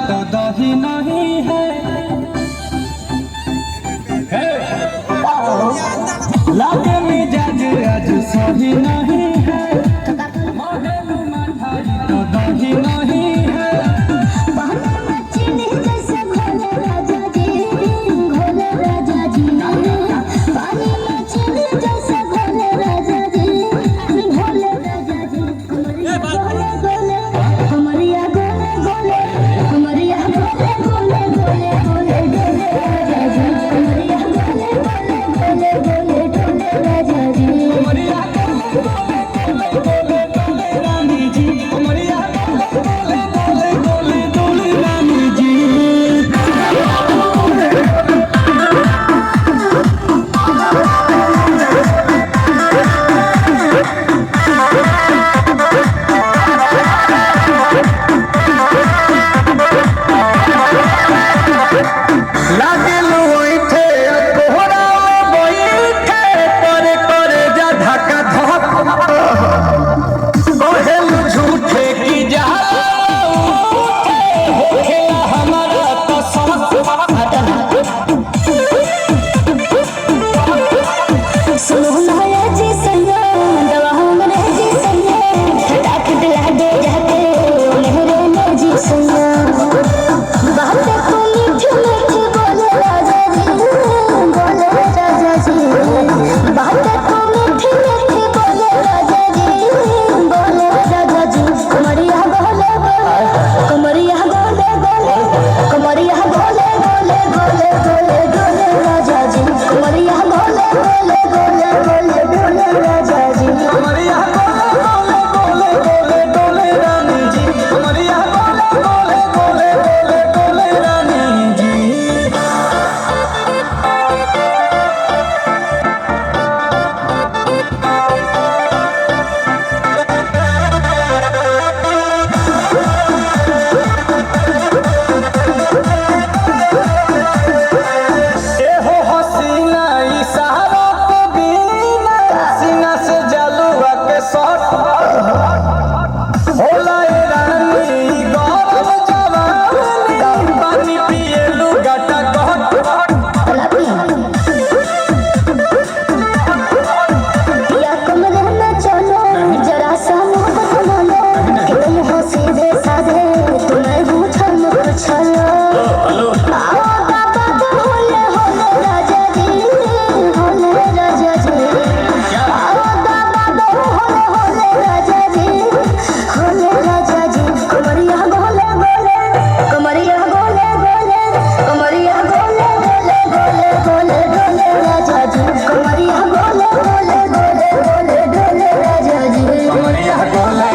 तो दही नहीं है, लागे मिजाज आज सही नहीं है, महलू मठाई तो दही नहीं है। पानी में चीनी जैसे घोले राजा जी, घोले राजा जी। पानी में चीनी जैसे घोले राजा जी, घोले राजा जी। कमरिया गोले गोले, कमरिया गोले गोले, कमरिया गोले गोले गोले राजा जी। कमरिया गोले गोले गोले गोले राजा जी। कमरिया गोले गोले गोले रानी जी, कमरिया गोले गोले गोले रानी जी। लागे लुइठे कोहरा बैठे पर करे जा धक्का धक, कोहेल झूठे की जा उठे होखेला हमारा तो सब। सुनो नया जी सैया, दवा हमरे जी सैया, डाक दिला दे जाके मेरे में जी सैया। बातें को मीठी मीठी बोले राजा जी, बोले राजा जी। बातें को मीठी मीठी बोले राजा जी, बोले राजा जी। कमरिया बोले बोले, कमरिया बोले बोले, कमरिया बोले बोले बोले बोले बोले राजा जी। कमरिया बोले बोले बोले बोले बोले राजा जी। कमरिया गोले गोले गोले गोले रानी जी, कमरिया गोले गोले गोले गोले रानी जी। एहो हसीना इशारा के बिना, सीना से जलुआ के शॉट होला ए रानी गरम जवानी, पानी पिए लुगाटा गहट। या कमरे में चलो जरा सा मोहब्बत मानो, कि तुम हो सीधे साधे, तुम्हें रूठन उछलो। आओ बाबा तो होले होले राजा जी, होले राजा जी। आओ बाबा तो होले होले राजा जी, होले राजा जी। कमरिया गोले गोले, कमरिया गोले गोले, कमरिया गोले गोले गोले गोले गोले राजा जी। कमरिया गोले गोले गोले गोले गोले राजा जी। कमरिया गोले